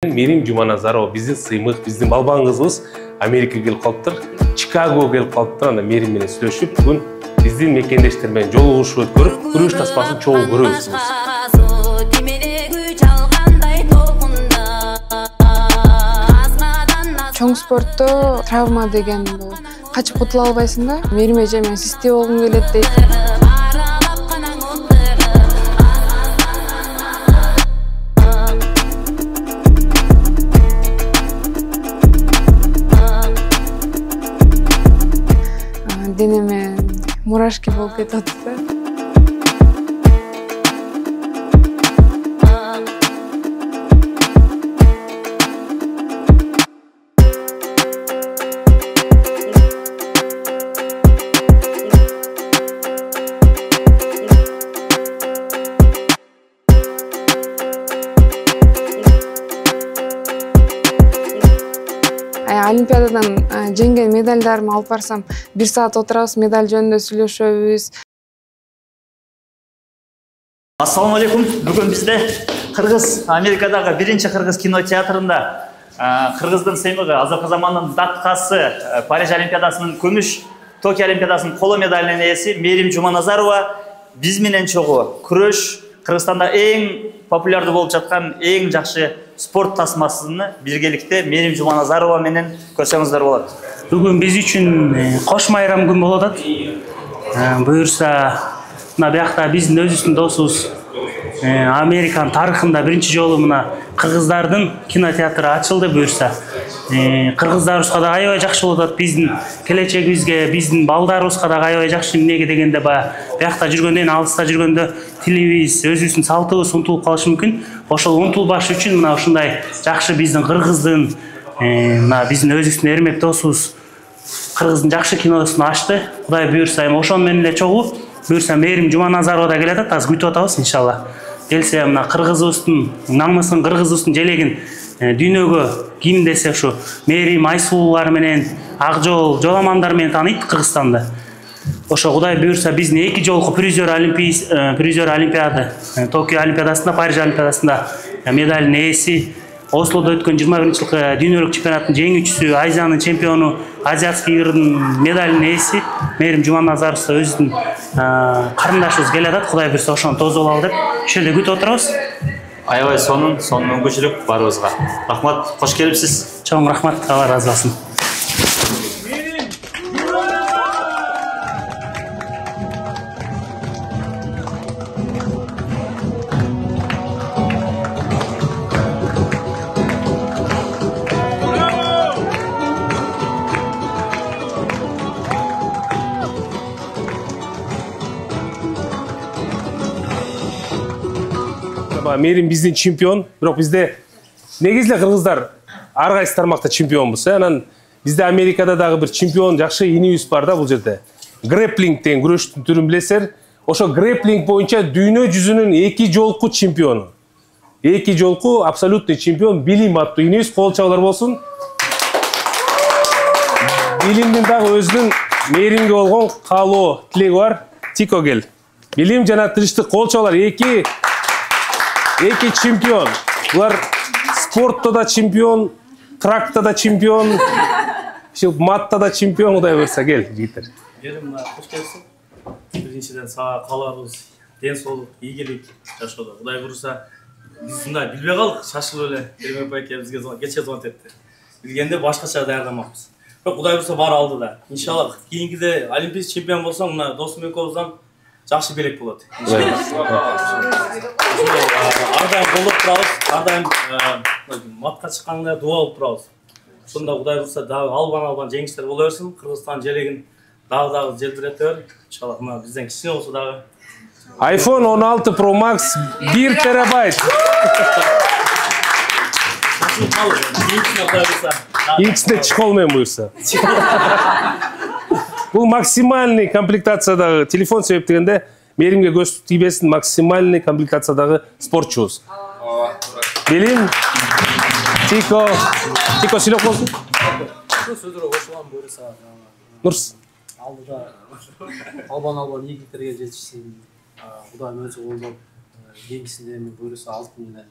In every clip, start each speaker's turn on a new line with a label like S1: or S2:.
S1: Мерим Жуманазарова биздин сыймык, биздин балбан кызыбыз Америкага келип калыптыр. Чикагого келип калыптыр. Анда Мерим менен сүйлөшүп, бүгүн биздин мекендештер менен жолугушуу өткөрүп, күрөш тасмасын чогуу көрөбүз.
S2: Чоң спортто травма деген качып кутула албайсың да. Мерим эже мен систе болгум келет дейт. Денеме мурашки болуп кетип атты. Олимпиададан жеңген медальдарымды алып барсам, 1 саат отурабыз, медаль жөнүндө сүйлөшөбүз.
S3: Ассаламу алейкум. Бүгүн бизде Кыргыз Америкадагы биринчи Кыргыз кинотеатрында Кыргыздын сыймыгы, азыркы замандын даттыкасы, Париж Олимпиадасынын күмүш, Токио Олимпиадасынын коло медалинин ээси Мерим Жуманазарова биз менен чогуу күрөш Кыргызстанда эң популярдуу болуп жаткан эң жакшы спорт тасмасыны биргеликте Мерим Жуманазарова менен көрсөңүздөр болот.
S4: Бүгүн биз үчүн кош майрам күн болуп атат. Буюрса, мына биякта биздин өзүбүздүн досубуз Американын тарыхында биринчи жолу мына кыргыздардын кинотеатры ачылды. Буюрса, кыргыздарыбызга да аябай жакшы болуп атат. Биздин келечегибизге, биздин балдарыбызга да аябай жакшы. Эмнеге дегенде баягы биякта жүргөндөн, алыста жүргөндө тилибиз, өзүбүздүн салтыбыз унутулуп калышы мүмкүн. Ошол унутулбаш үчүн мына ушундай жакшы биздин кыргыздын, мына биздин өзүбүздүн эрмек досубуз кыргыздын жакшы киносун ачты. Кудай буйрса, эми ошон менен эле чогуу буйрса Мерим Жуманазарова да келатат. Азыр күтүп атабыз иншалла. Келсе мына кыргызыбыздын намысын, кыргызыбыздын желегин дүйнөгө ким десе ушу Мерим Айсулуулар менен, Акжол, Жоламандар менен тааныйт Кыргызстанды. Ошо Кудай буйрса биздин 2 жолку призер Олимпиада, Токио Олимпиадасында, Париж Олимпиадасында медалдын ээси, Ослодо өткөн 21-жылкы дүйнөлүк чемпионаттын жеңүүчүсү, Азиянын чемпиону, Азиатский игрдин медалдын ээси Мерим Жуманазаров өзүнүн карындашыбыз келатат. Кудай буйрса ошону тосуп алалы деп ушул жерде күтүп отурабыз.
S3: Аябай сонун мүмкүнчүлүк барыбызга. Рахмат, кош келипсиз.
S4: Чоң рахмат, Алла разы болсун.
S1: Мерим биздин чемпион, бирок бизде негизи эле кыргыздар ар кайсы тармакта чемпионбуз. Анан бизде Америкада дагы бир чемпион жакшы инибиз бар да бул жерде. Грэпплинг деген күрөштүн түрүн билесиздер. Ошо грэпплинг боюнча дүйнө жүзүнүн 2 жолку чемпиону. 2 жолку абсолютный чемпион Билим аттуу инибиз, кол чабуулар болсун. Билимдин дагы өзүнүн Меримге болгон каалоо, тилеги бар. Тико кел. Билим жана тынчтык, кол чабуулар. 2 чемпион. Булар спортто да чемпион, тракта да чемпион, матта да чемпион. Кудай буйрса кел, жигиттер.
S5: Мерим, кош келипсиң. Биринчиден сага кааларыбыз ден соолук, ийгилик жашоодо. Кудай буйрса биз мындай билбей калдык, шашылып эле Кермек байке бизге кече звонок этти. Билгенде башкача даярдамакпыз. Бирок Кудай буйрса баары алды да. Иншалла кийинкиде олимпийский чемпион болсоң, мына досум экөөбүздөн жакшы белек болот. Ардайым болуп турабыз, ардайым матка чыкканда дуа алып турабыз. Ошондо Кудай буйрса дагы албан жеңиштер боло берсин, Кыргызстан желегин дагы желбирете бер. Иншалла мына бизден кичине болсо дагы
S1: iPhone 16 Pro Max 1 терабайт. Иксте чыколмен буйрса. Бул максимальный комплектациядагы телефон себеп дегенде Меримге көз тийбесин, максимальный комплектациядагы спортчубуз. Билим, Тико сүйлөп болсун.
S6: Сөздөргө кошулган буйрса.
S1: Нурс.
S6: Алдыда албан ийгиликтерге жетишсин. Кудайым өзү колдоп, кийинкисинде буйрса алтын менен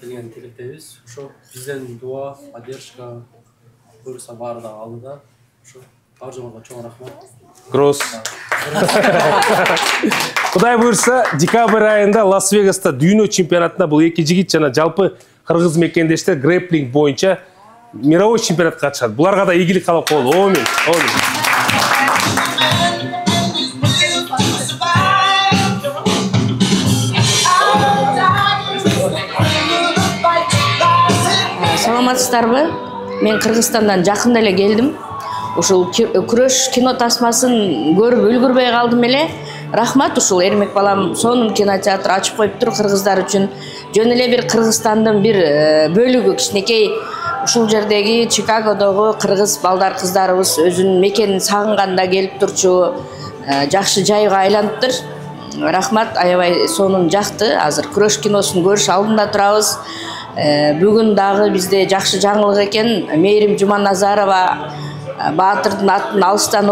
S6: келген тилектебиз. Ошо бизден дуа, поддержка буюрса баары да алдыда. Ошо Аржумарга чоң рахмат.
S1: Гросс. Кудай буюрса, декабрь айында Лас-Вегаста дүйнө чемпионатына бул эки жигит жана жалпы кыргыз мекендештер грэпплинг боюнча мировой чемпионатка катышат. Буларга да ийгилик каалап коелу. Амин.
S7: Саламатсыздарбы? Мен Кыргызстандан жакында эле келдим. Ушул күрөш кино тасмасын көрүп үлгүрбөй калдым эле. Рахмат, ушул Эрмек балам сонун кинотеатр ачып коюптур кыргыздар үчүн. Жөн эле бир Кыргызстандын бир бөлүгү кичинекей ушул жердеги Чикагодогу кыргыз балдар кыздарыбыз өзүнүн мекенин сагынганда келип турчу жакшы жайга айланыптыр. Рахмат, аябай сонун жакты. Азыр күрөш киносун көрүш алдында турабыз. Бүгүн дагы бизде жакшы жаңылык экен. Мээрим Жуманазарова Баатырдын атын алыстан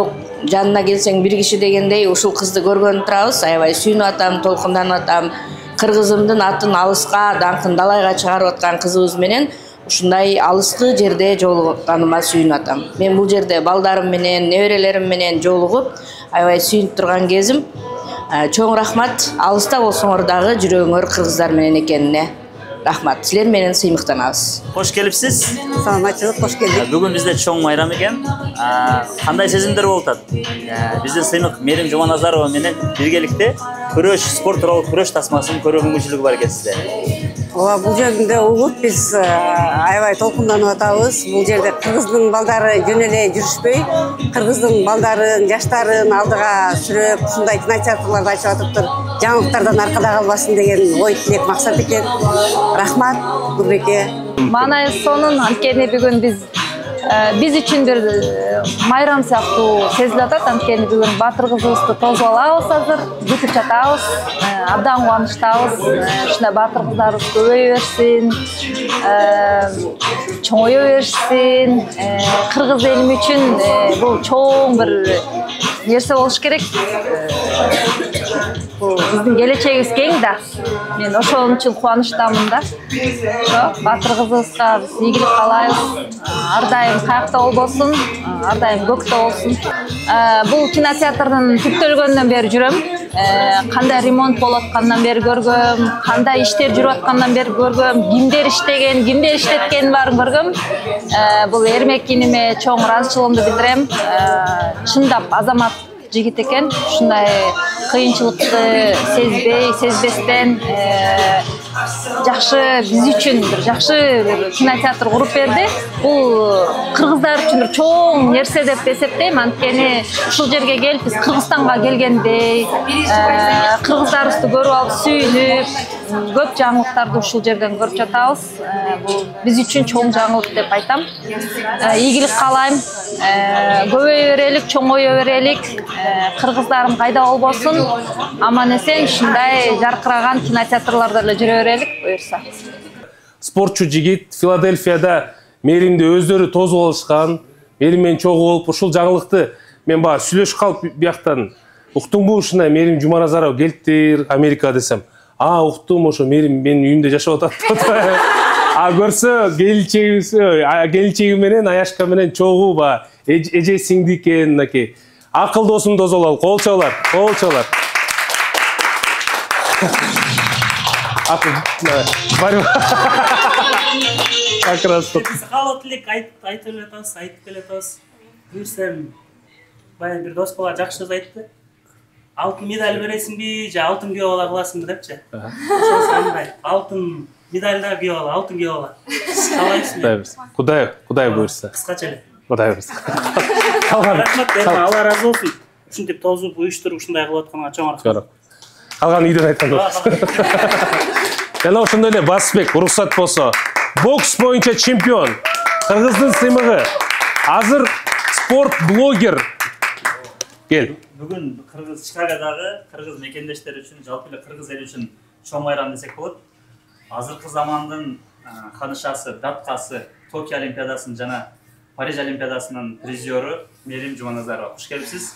S7: жанына келсең бир киши дегендей ушул кызды көргөнүп турабыз. Аябай сүйүнүп атам, толкунданып атам. Кыргызымдын атын алыска, даңкын далайга чыгарып аткан кызыбыз менен ушундай алыскы жерде жолугуп сүйүнүп атам. Мен бул жерде балдарым менен, неберелерим менен жолугуп, аябай сүйүнүп турган кезим. Чоң рахмат, алыста болсоңор дагы жүрөгүңөр кыргыздар менен экенине. Рахмат, силер менен сыймыктанабыз.
S3: Кош келипсиз.
S8: Саламатчылык, кош келдик.
S3: Бүгүн бизде чоң майрам экен. Кандай сезимдер болуп атат? Биздин сыймык Мээрим Жуманазарова менен биргеликте күрөш, спорт тууралуу күрөш тасмасын көрүү мүмкүнчүлүгү бар экен сизде.
S8: Ооба, бул жерде угуп биз аябай толкунданып атабыз. Бул жерде кыргыздын балдары жөн эле жүрүшпөй, кыргыздын балдарын, жаштарын алдыга сүрөп, ушундай кинотеатрларды ачып атыптыр. Жаңылыктардан аркада калбасын деген ой тилек максат экен. Рахмат, Нурбеке.
S9: Маанай сонун, анткени бүгүн биз үчүн бир майрам сыяктуу сезилип атат. Анткени бүгүн Батыр кызыбызды тосуп алабыз азыр, күтүп жатабыз. Абдан кубанычтабыз. Ушундай Батыр кыздарыбыз көбөйө берсин, чоңое берсин. Кыргыз элим үчүн бул чоң бир нерсе болуш керек. Биздин келечегибиз кең да. Мен ошон үчүн кубанычтамын да. Ошо Батыр кызыбызга биз ийгилик каалайбыз. Ар дайым каякта болбосун, ар дайым көктө болсун. Бул кинотеатрдын түптөлгөндөн бери жүрөм. Кандай ремонт болуп аткандан бери көргөм, кандай иштер жүрүп аткандан бери көргөм, кимдер иштеген, кимдер иштеткенин баарын көргөм. Бул Эрмек иниме чоң ыраазычылыгымды билдирем. Чындап азамат жигит экен. Ушундай кыйынчылыкты сезбестен жакшы биз үчүн бир жакшы кинотеатр куруп берди. Бул кыргыздар үчүн бир чоң нерсе деп эсептейм. Анткени ушул жерге келип биз Кыргызстанга келгендей, кыргыздарыбызды көрүп алып сүйүнүп, көп жаңылыктарды ушул жерден көрүп жатабыз. Бул биз үчүн чоң жаңылык деп айтам. Ийгилик каалайм. Көбөйө берелик, чоңойо берелик. Кыргыздарым кайда болбосун, аман эсен ушундай жаркыраган кинотеатрларда эле жүрө берелик, буюрса.
S1: Спортчу жигит Филадельфияда Мээримди өздөрү тосуп алышкан. Мээрим менен чогуу болуп ушул жаңылыкты мен баа сүйлөшүп калып бияктан уктуңбу ушундай Мээрим Жуманазарова келиптир Америка десем. Уктум, ошо Мээрим менин үйүмдө жашап атат. Көрсө келинчегим менен Аяшка менен чогуу баа эже сиңди экен, мынакей. Акыл досум дозолол, кол чабуулар, кол чабуулар.
S4: Биз каалоо тилек айтып эле атабыз. Буюрсам баягы бир дос бала жакшы сөз айтты. Алтын медаль бересиңби же алтын күйөө бала кыласыңбы депчи. Ошондой алтын медаль да күйөө бала, алтын күйөө бала.
S1: Калайсызбы? Кудай буйрса.
S4: Кыскача эле.
S1: Кудай буйрса.
S4: Рахмат, Алла разы болсун. Ушинтип тосуп, уюштуруп ушундай кылып атканга чоң рахмат.
S1: Калган үйдөн айткан болсун. Жана ошондой эле Басбек уруксат болсо, бокс боюнча чемпион, кыргыздын сыймыгы, азыр спорт блогер. Кел.
S3: Бүгүн Кыргыз Чикагодагы кыргыз мекендештер үчүн, жалпы эле кыргыз эли үчүн чоң майрам десек болот. Азыркы замандын ханышасы, даткасы, Токио Олимпиадасынын жана Париж Олимпиадасынын призеру Мээрим Жуманазарова. Куш келипсиз.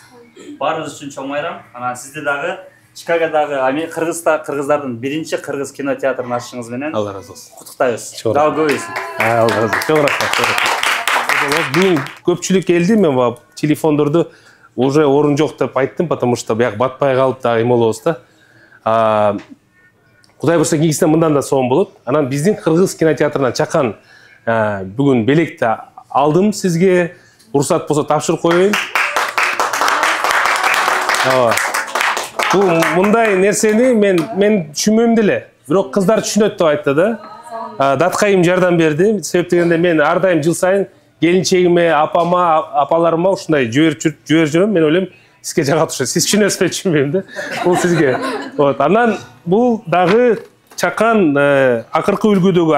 S3: Баарыбыз үчүн чоң майрам. Анан сизди дагы Чикагодагы кыргыздардын биринчи кыргыз кинотеатрын ачышыңыз менен
S1: Алла разы болсун.
S3: куттуктайбыз.
S1: Чоң
S3: Дагы көп болсун.
S1: Алла разы болсун. Чоң рахмат. Бүгүн көпчүлүк келди, мен телефондорду уже орун жок деп айттым, потому что бияк батпай калып дагы эме болобуз да. Кудай бурса кийинкисинен мындан да сонун болот. Анан биздин кыргыз кинотеатрынан чакан бүгүн белекти алдым сизге. Уруксат болсо тапшырып коеюн. Бул мындай нерсени мен түшүнбөйм деле. Бирок кыздар түшүнөт деп айтты да. Даткайым жардам берди. Себеп дегенде мен ар дайым жыл сайын келинчегиме, апаларыма ушундай жиберип жүрөм. Мен ойлойм, сизге жагат ошо. Сиз түшүнөсүз, түшүнбөйм да. Бул сизге. Вот. Анан бул дагы чакан акыркы үлгүдөгү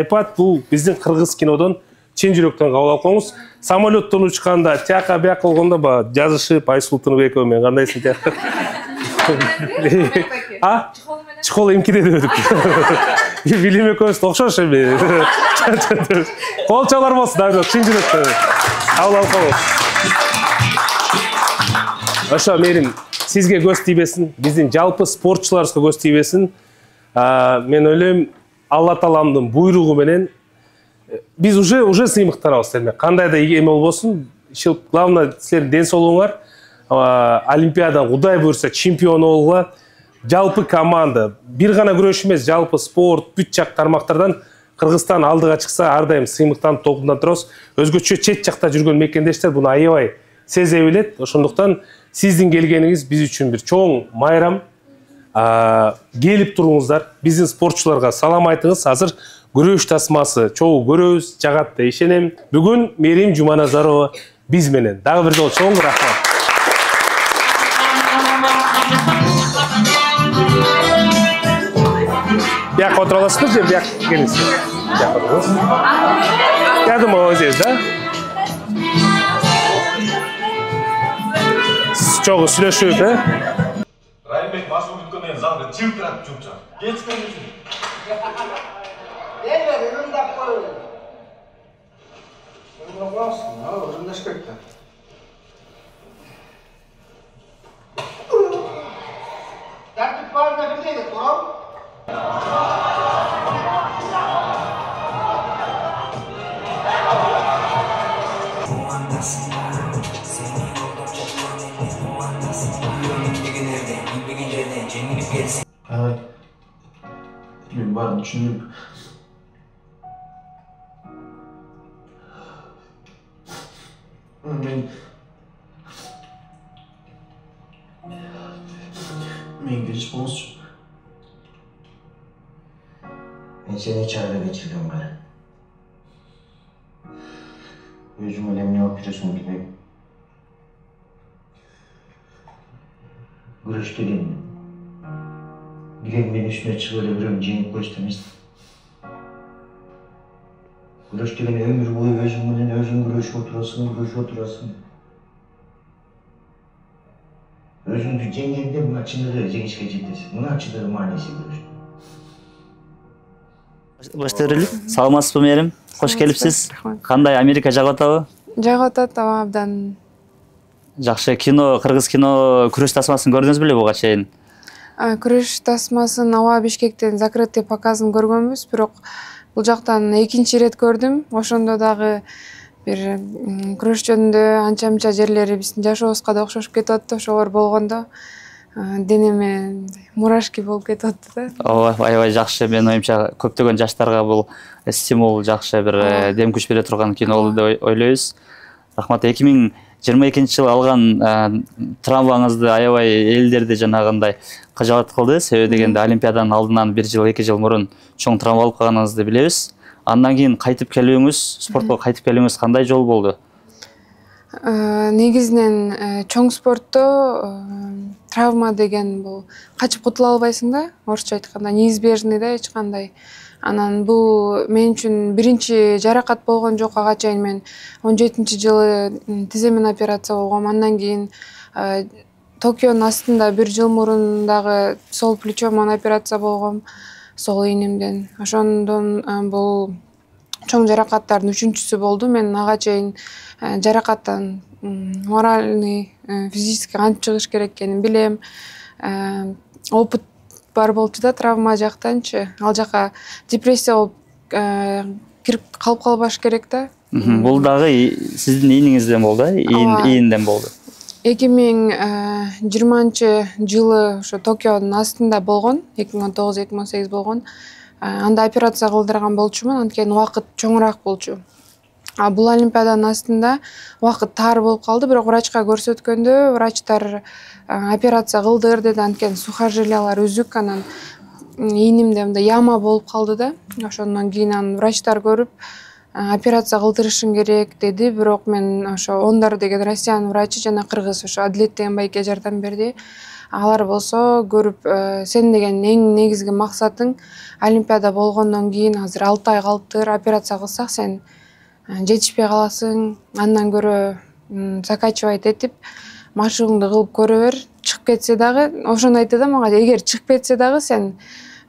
S1: iPad бул биздин кыргыз кинодон чын жүрөктөн кабыл алып коюңуз. Самолеттон учканда, тияка бияка болгондо жазышып, Айсултунов экөө мен кандайсың тияка. Чыхол эмкиде дедик. Билим экөөбүз окшош эми. Колчалар болсун, да, чын жүрөктөн кабыл алып коебуз. Ошо мерим сизге көз тийбесин, биздин жалпы спортчуларыбызга көз тийбесин. Мен ойлойм, Алла Тааламдын буйругу менен биз уже сыймыктанабыз силерге. Кандай да эме болбосун, главное силердин ден соолугуңар, Олимпиададан Кудай буйрса чемпион болгула. Жалпы команда, бир гана күрөш эмес, жалпы спорт, бүт жак тармактардан Кыргызстан алдыга чыкса, ар дайым сыймыктанып толкундан турабыз. Өзгөчө чет жакта жүргөн мекендештер буну аябай сезе билет. Ошондуктан сиздин келгениңиз биз үчүн бир чоң майрам. Келип туруңуздар, биздин спортчуларга салам айтыңыз. Азыр күрөш тасмасы чогуу көрөбүз, жагат деп ишенем. Бүгүн Мерим Жуманазарова биз менен. Дагы бир жолу чоң рахмат. Бияк отура аласызбы же бияк келиңиз? Бияк отурыңыз. Я думаю, здесь, да? Чогуу сүйлөшүп,
S10: Райымбек машыгып бүткөндөн кийин залда чылтырап жумча. Кетпен үчүн. Ырымдап коюң. Ырымдап коесуң, ырымдаш керек да. Тартип барында бир дейли, турам. Evet. Ben varım düşündüm. Ben giriş boz. Ben seni çağrıda geçirdim gari. Özüm önemli yapıyorsun bilmem. Görüştüreyim. Bileğimin üstüne çıkarıyorum, cennet koştunuz. Görüştüğün ömür boyu özün görüş oturasın. Özün cengende buna çınırı cengişke ciddesin. Buna çınırı manesi görüş.
S3: Баштырылып, саламатсызбы Мерим? Кош келипсиз. Кандай Америка жагат атабы?
S2: Жагат атабы абдан.
S3: Жакшы кино, кыргыз кино күрөш тасмасын көрдүңүз беле буга чейин?
S2: Күрөш тасмасын Ава Бишкектен закрытый показын көргөнбүз, бирок бул жактан экинчи ирет көрдүм. Ошондо дагы бир күрөш жөнүндө анча-мынча жерлери биздин жашообузга да окшошуп кетип атты. Ошолор болгондо денеме мурашки болуп кетип атты да.
S3: Ооба, аябай жакшы. Мен оюмча көптөгөн жаштарга бул стимул, жакшы бир дем күч бере турган кино болду деп ойлойбуз. Рахмат. 2022 жылы алган травмаңызды аябай элдерди жанагындай кыжалат кылды. Себеби дегенде Олимпиаданын алдынан 1 жыл 2 жыл мурун чоң травма алып калганыңызды билебиз. Андан кийин кайтып келүүңүз, спортко кайтып келүүңүз кандай жол болду?
S2: Негизинен чоң спортто травма деген бул качып кутула албайсың да, орусча айтканда неизбежный да эч кандай. Анан бул мен үчүн биринчи жаракат болгон жок. Ага чейин мен 17-жылы тиземен операция болгом. Андан кийин Токионун астында 1 жыл мурун дагы сол плечомон операция болгом, сол ийнемден. Ошондон бул чоң жаракаттардын 3-чүсү болду. Мен ага чейин жаракаттан моральный, физически кантип чыгыш керек экенин билем. опыт бар болчу да, травма жактанчы. Ал жака депрессия болуп кирип калып калбаш керек да.
S3: Бул дагы сиздин ийиңизден болду, ийинден болду.
S2: 2020-жылы ошо Токиодун астында болгон, 2019-2018 болгон. Анда операция кылдырган болчумун, анткени убакыт чоңураак болчу. Бул олимпиаданын астында убакыт тар болуп калды, бирок врачка көрсөткөндө врачтар операция кылдыр деди, анткени сухожилиялар үзүк, анан ийнимде мындай яма болуп калды да. Ошондон кийин анан врачтар көрүп операция кылдырышың керек деди, бирок мен ошо Ондар деген Россиянын врачы жана кыргыз ошо Адилет деген байке жардам берди. Алар болсо көрүп, сен деген эң негизги максатың олимпиада болгондон кийин азыр 6 ай калыптыр, операция кылсак сен жетишпей каласың, андан көрө закачивать этип машыгыңды кылып көрө бер, чыгып кетсе дагы, ошону айтты да мага, эгер чыгып кетсе дагы сен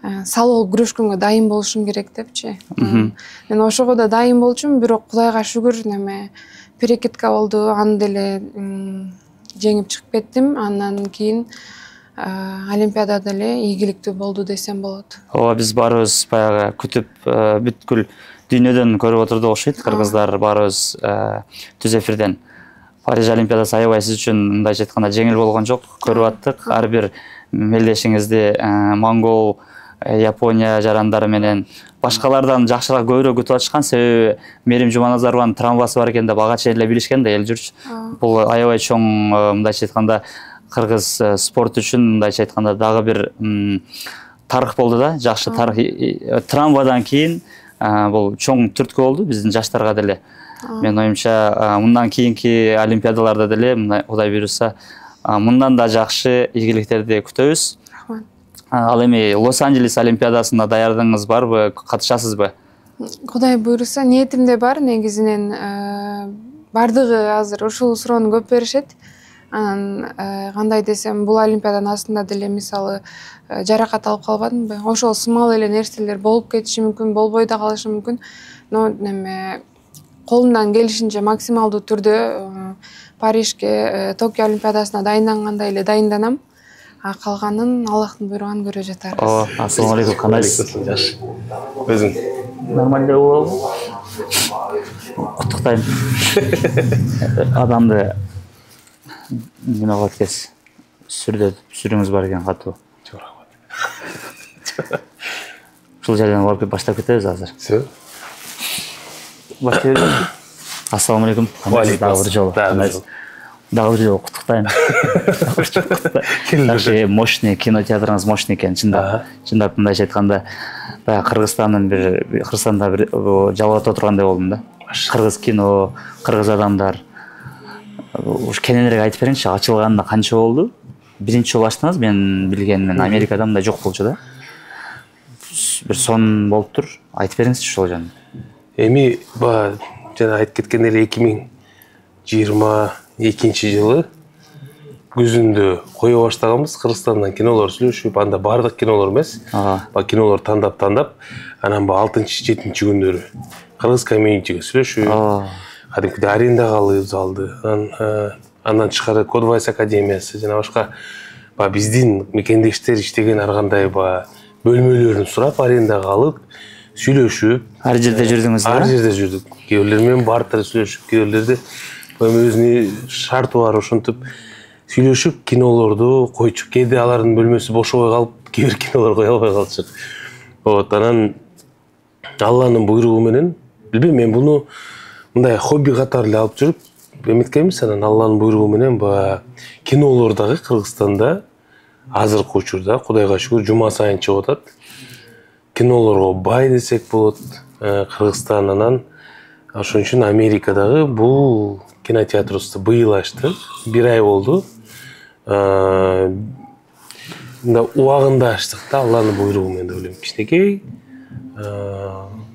S2: салып күрөшкөнгө дайым болушуң керек депчи. Мен ошого да дайым болчумун, бирок Кудайга шүгүр перекидка болду, аны деле жеңип чыгып кеттим. Андан кийин олимпиада деле ийгиликтүү болду десем болот.
S3: Ооба, биз баарыбыз баягы күтүп бүткүл дүйнөдөн көрүп отурдук окшойт. Кыргыздар баарыбыз түз эфирден. Париж олимпиадасы аябай сиз үчүн мындайча айтканда жеңил болгон жок. Көрүп аттык. Ар бир мелдешиңизди монгол, Япония жарандары менен башкалардан жакшыраак көбүрөөк күтүп атышкан. Себеби Мерим Жуманазарованын травмасы бар экен деп ага чейин эле билишкен да эл жүрчү. Бул аябай чоң мындайча айтканда кыргыз спорт үчүн мындайча айтканда дагы бир тарых болду да, жакшы тарых. Травмадан кийин бул чоң түрткү болду биздин жаштарга деле. Мен оюмча мындан кийинки олимпиадаларда деле Кудай буйруса мындан да жакшы ийгиликтерди күтөбүз. Ал эми Лос-Анджелес олимпиадасына даярдыгыңыз барбы, катышасызбы?
S2: Кудай буйруса ниетимде бар, негизинен бардыгы азыр ушул суроону көп беришет. Анан кандай десем, бул олимпиаданын астында деле мисалы жаракат алып калбадымбы? Ошол сымал эле нерселер болуп кетиши мүмкүн, болбой да калышы мүмкүн. Но колумдан келишинче максималдуу түрдө Парижге, Токио олимпиадасына дайындангандай эле дайынданам. Калганын Аллахтын буйруган көрө жатарбыз.
S3: Ассаламу алейкум, кандайсыз?
S1: Жакшы. Өзүң
S3: Нормалдуу болобу? Куттуктайм. Адамды неме кылат экенсиз. Сүрүңүз бар экен катуу.
S1: Жок рахмат.
S3: Ушул жерден барып баштап кетебиз азыр.
S1: Все.
S3: Баштайбыз. Ассаламу алейкум. Дагы бир жолу. Дагы бир жолу куттуктайм. Жакшы, мощный кинотеатрыңыз мощный экен, чындап. Чындап мындайча айтканда, баягы Кыргызстанда бир жалгап отургандай болдум да. Кыргыз кино, кыргыз адамдар. Уш кененирээк айтып бериңчи, ачылганына канча болду? Биринчи жолу ачтыңыз, мен билгенмин, Америкада мындай жок болчу да. Бир сон болуптур. Айтып бериңизчи ошол жөнүндө.
S1: Эми жана айтып кеткендей эле 2022-жылы күзүндө кое баштаганбыз. Кыргызстандан кинолор сүйлөшүп, анда бардык кинолор эмес. Кинолор тандап, анан 6-7 күндөрү кыргыз комьюнитиге сүйлөшүп, кадимкидей арендага алып залды. Андан тышкары Кодвайс академиясы жана башка биздин мекендештер иштеген ар кандай бөлмөлөрүн сурап, арендага алып, сүйлөшүп.
S3: Ар жерде жүрдүңүз да?
S1: Ар жерде жүрдүк. Кээ бирлер менен бартыр сүйлөшүп, кээ бирлерде өзүнүн шарты бар ошентип сүйлөшүп, кинолорду койчук. Кээде алардын бөлмөсү бошобой калып, кээ бир кинолор кое албай калышат. Анан Алланын буйругу менен, билбейм, мен буну мындай хобби катары эле алып жүрүп, эметкенбиз. Анан Алланын буйругу менен кинолор дагы Кыргызстанда азыркы учурда, Кудайга шүгүр, жума сайын чыгып атат. Кинолорго бай десек болот Кыргызстан. Анан ошон үчүн Америкадагы бул кинотеатрыбызды быйыл ачтык. 1 ай болду. Убагында ачтык да, Алланын буйругу менен деп ойлойм. Кичинекей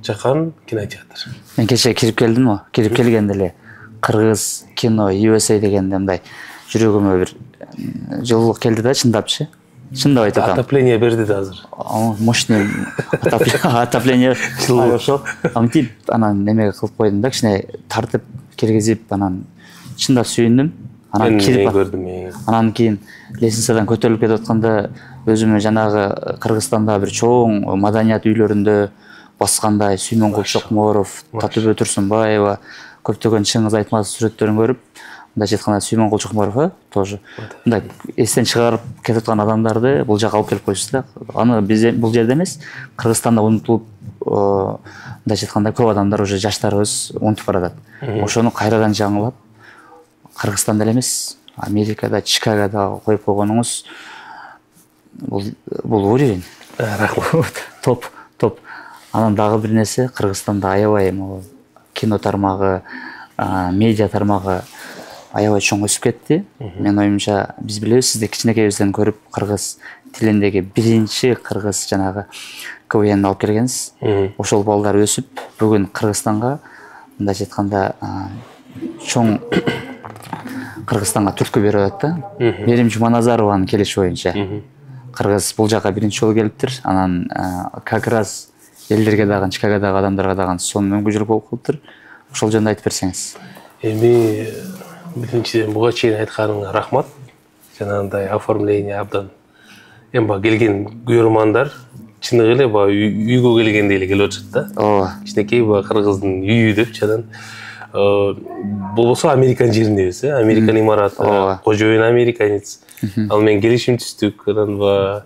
S1: жакан кинотеатр.
S3: Мен кече кирип келдим го. Кирип келгенде эле Кыргыз кино USA дегенде мындай жүрөгүмө бир жылуулук келди да, чындапчы. Чындап айтып атам.
S1: Отопление берди да азыр.
S3: Мощный отопление ошол. Амтип анан немеге кылып койдум да, кичине тартып киргизип, анан чындап сүйүндүм.
S11: Анан
S1: мен көрдүм.
S11: Анан кийин лестницадан көтөрүлүп кетип атканда өзүмө жанагы Кыргызстанда бир чоң маданият үйлөрүндө баскандай Сүймөнгул Чокморов, Татыбө Турсунбаева, көптөгөн Чыңгыз Айтматов сүрөттөрүн көрүп, мындайча айтканда Сүймөнгул Чокморов тоже мындай эстен чыгарып кетип аткан адамдарды бул жака алып келип коюшсуз да. Аны биз бул жерде эмес, Кыргызстанда унутулуп, мындайча айтканда көп адамдар уже жаштарыбыз унутуп баратат. Ошону кайрадан жаңылап, Кыргызстанда эле эмес, Америкада, Чикагода коюп койгонуңуз бул уровень.
S1: Рахмат.
S11: Топ. Анан дагы бир нерсе, Кыргызстанда аябай кино тармагы, медиа тармагы аябай чоң өсүп кетти. Менин оюмча, биз билебиз, сизди кичинекейибизден көрүп кыргыз тилиндеги биринчи кыргыз жанагы КВН алып келгенсиз. Ошол балдар өсүп, бүгүн Кыргызстанга мындайча айтканда чоң Кыргызстанга түрткү берип атат да. Мерим Жуманазарованын келиши боюнча. Кыргыз бул жака биринчи жолу келиптир. Анан как раз элдерге дагы, Чикагодагы адамдарга дагы сонун мүмкүнчүлүк болуп калыптыр. Ошол жөнүндө айтып берсеңиз.
S1: Эми биринчиден буга чейин айтканыңа рахмат. Жанагындай оформление абдан. Эми бага келген көрөрмандар чыныгы эле бага үйгө келгендей эле келип атышат да.
S11: Ооба.
S1: Кичинекей бага Кыргыздын үйү деп жадан. Болбосо Американ жериндебиз, Американ имараты, кожоюн американец. Ал менен келишим түздүк. Анан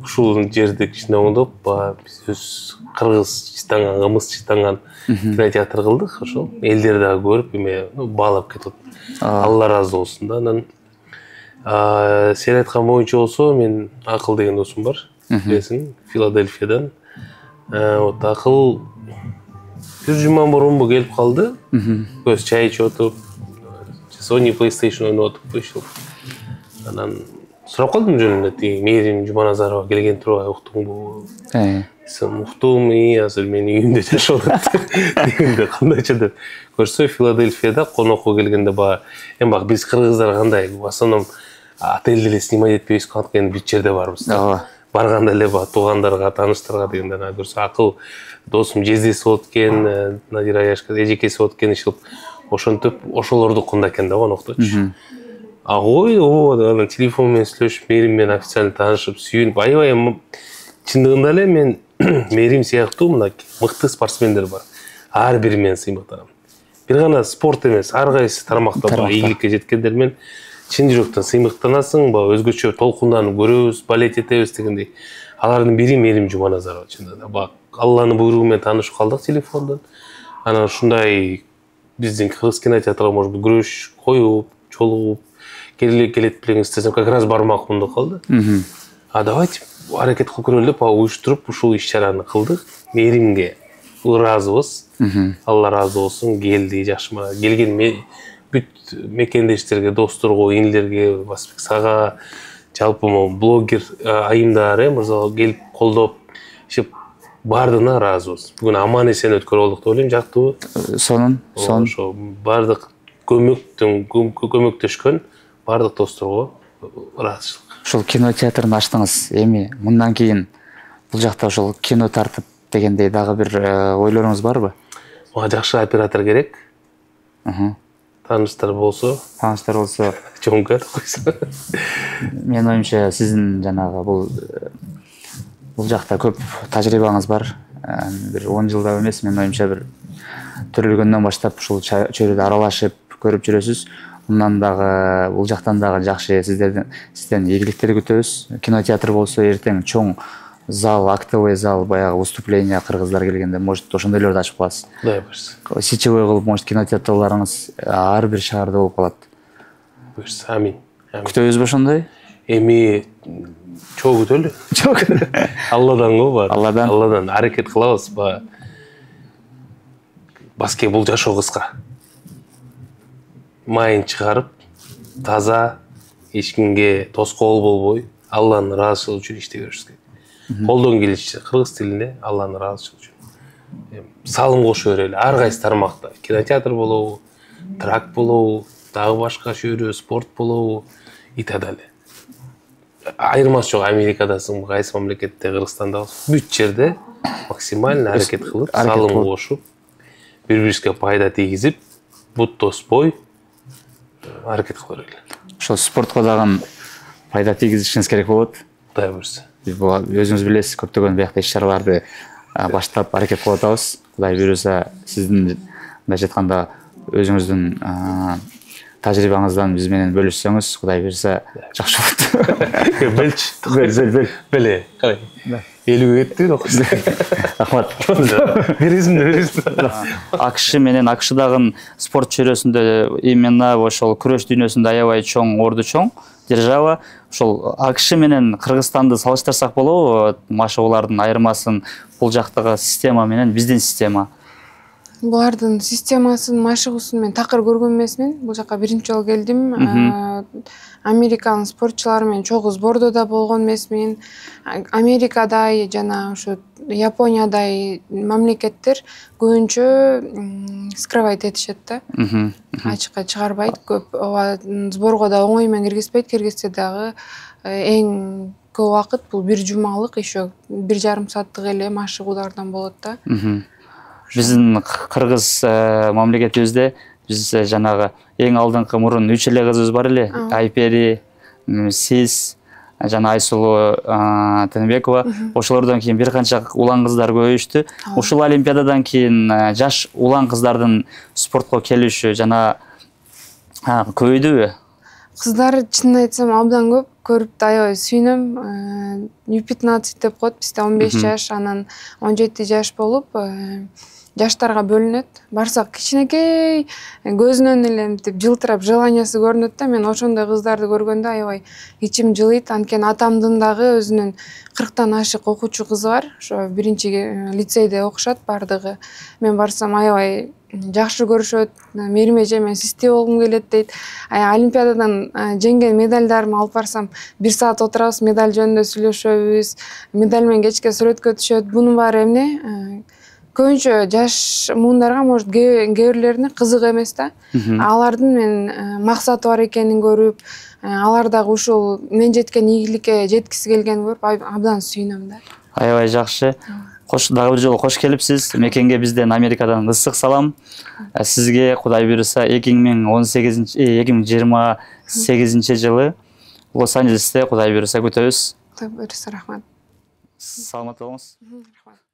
S1: ушул жерде кичине оңдоп, биз өз кыргыз чытанган, кымыз чытанган кинотеатр кылдык. Ошол элдер дагы көрүп, эме баалап кетип. Алла ыраазы болсун да. Анан сен айткан боюнча болсо, мен Акыл деген досум бар. Билесиң, Филадельфиядан. Вот Акыл бир жума мурун келип калды. Көз чай ичип отуруп, Sony PlayStation ойноп отуруп, анан сурап калдым жөнүндө, Мерим Жуманазарова келген турбай уктуңбу? Сен уктум, азыр менин үйүмдө жашап атат. Дегенде кандайча деп көрсө, Филадельфияда конокко келгенде эми биз кыргыздар кандай, в основном отельде эле снимать этпейбиз, анткени бүт жерде барбыз. Барганда эле туугандарга, тааныштарга дегенде көрсө, Акыл досум жездеси болот экен, Надира Аяшка эжекеси болот экен, ишилип ошентип ошолордукунда экен да конокточу. Ой, анан телефон менен сүйлөшүп, Мерим менен официально таанышып, сүйүнүп, аябай чындыгында эле мен Мерим сыяктуу мына мыкты спортсмендер бар. Ар бири менен сыймыктанам. Бир гана спорт эмес, ар кайсы тармакта ийгиликке жеткендер менен чын жүрөктөн сыймыктанасың, өзгөчө толкунданып көрөбүз, балет этебиз дегендей. Алардын бири Мерим Жуманазарова чындыгында. Алланын буйругу менен таанышып калдык телефондон. Анан ушундай биздин кыргыз кинотеатрга может быть күрөш коюп, чолугуп келет билеңиз десем, как раз бармакмын деп калды. Давайте аракет кылып көрөлү деп уюштуруп ушул иш-чараны кылдык. Меримге ыраазыбыз. Алла ыраазы болсун, келди, жакшыма. Келген бүт мекендештерге, досторго, инилерге, Басбек сага, жалпы блогер айымдар мырзага келип колдоп, бардығына ыраазыбыз. Бүгүн аман эсен өткөрүп алдык деп ойлойм, жактыбы?
S11: Сонун.
S1: Ошо бардык көмөктөшкөн бардык досторго ыраазычылык.
S11: Ошол кинотеатрын ачтыңыз. Эми мындан кийин бул жакта ошол кино тартып дегендей дагы бир ойлоруңуз барбы?
S1: Мага жакшы оператор керек. Тааныштар болсо. Чоңкар койсо.
S11: Менин оюмча сиздин жанагы бул жакта көп тажрыйбаңыз бар. Бир 10 жылда эмес, менин оюмча бир төрөлгөндөн баштап ушул чөйрөдө аралашып көрүп жүрөсүз. Мындан дагы бул жактан дагы жакшы сизден ийгиликтер күтөбүз. Кинотеатр болсо эртең чоң зал, актовый зал, баягы выступление кыргыздар келгенде, может, ошондойлорду ачып каласыз.
S1: Кудай буйрса.
S11: Сетевой кылып, может, кинотеатрларыңыз ар бир шаарда болуп калат.
S1: Буйрса, амин.
S11: Күтөбүзбү ошондой?
S1: Эми чоо күтөлү. Алладан го бар. Алладан аракет кылабыз. Баске бул жашоо кыска. Майын чыгарып, таза, эч кимге тоскоол болбой, Алланын ыраазычылыгы үчүн иштей беришибиз керек. Колдон келишинче кыргыз тилинде Алланын ыраазычылыгы үчүн. Салым кошо берели, ар кайсы тармакта. Кинотеатр болобу, трак болобу, дагы башка чөйрө, спорт болобу, и так далее. Айырмасы жок, Америкадасың, кайсы мамлекетте, Кыргызстанда, бүт жерде максимально аракет кылып, салым кошуп, бири-бирибизге пайда тийгизип, бут тоспой аракет кыла берели.
S11: ошол спортко дагы пайда тийгизишиңиз керек болот.
S1: Кудай буюрса.
S11: Өзүңүз билесиз, көптөгөн биякта иш чараларды баштап аракет кылып атабыз. Кудай буюрса, сиздин мындай айтканда өзүңүздүн тажрыйбаңыздан биз менен бөлүшсөңүз, Кудай буюрса жакшы болот.
S1: Белчи. Беле. Калай. 50-ге кетти окуш.
S11: Рахмат.
S1: Бересиң.
S11: АКШ менен АКШдагы спорт чөйрөсүндө именно ошол күрөш дүйнөсүндө аябай чоң, орду чоң держава. Ошол АКШ менен Кыргызстанды салыштырсак болобу? Машыгуулардын айырмасын бул жактагы система менен биздин система.
S2: Булардын системасын, машыгуусун мен такыр көргөн эмесмин. Бул жака биринчи жолу келдим. Американын спортчулары менен чогуу сбордо болгон эмесмин. Америкадай жана ошо Япониядай мамлекеттер көбүнчө скрывать этишет да. Ачыкка чыгарбайт, көп сборго да оңой менен киргизбейт, киргизсе дагы эң көп убакыт бул 1 жумалык, еще 1,5 сааттык эле машыгуулардан болот да.
S11: Биздин кыргыз мамлекетибизде биз жанагы эң алдыңкы мурун 3 эле кызыбыз бар эле. Айпери, сиз жана Айсулуу Тыныбекова. Ошолордон кийин бир канча улан кыздар көбөйүштү. Ушул олимпиададан кийин жаш улан кыздардын спортко келиши жана көбөйдүбү?
S2: Кыздар чынын айтсам абдан көп, көрүп да аябай сүйүнөм. U15 деп коет, бизде 15 жаш, анан 17 жаш болуп, жаштарга бөлүнөт. Барсак кичинекей көзүнөн эле мынтип жылтырап желаниясы көрүнөт да. Мен ошондой кыздарды көргөндө аябай ичим жылыйт. Анткени атамдын дагы өзүнүн 40тан ашык окуучу кызы бар. Ошо биринчи лицейде окушат бардыгы. Мен барсам аябай жакшы көрүшөт. Мерим эже, мен систе болгум келет дейт. Олимпиададан жеңген медальдарымды алып барсам 1 саат отурабыз, медаль жөнүндө сүйлөшөбүз. Медаль менен кечке сүрөткө түшөт. Бунун баары эмне? Көбүнчө жаш муундарга, может, кээ бирлерине кызык эмес да. Алардын мен максаты бар экенин көрүп, алар дагы ушул мен жеткен ийгиликке жеткиси келгенин көрүп абдан сүйүнөм да.
S11: Аябай жакшы. Дагы бир жолу кош келипсиз. Мекенге бизден Америкадан ысык салам. Сизге Кудай буйруса 2028 жылы Лос-Анджелесте Кудай буйруса күтөбүз.
S2: Кудай буйруса, рахмат.
S11: Саламат болуңуз.
S2: Рахмат.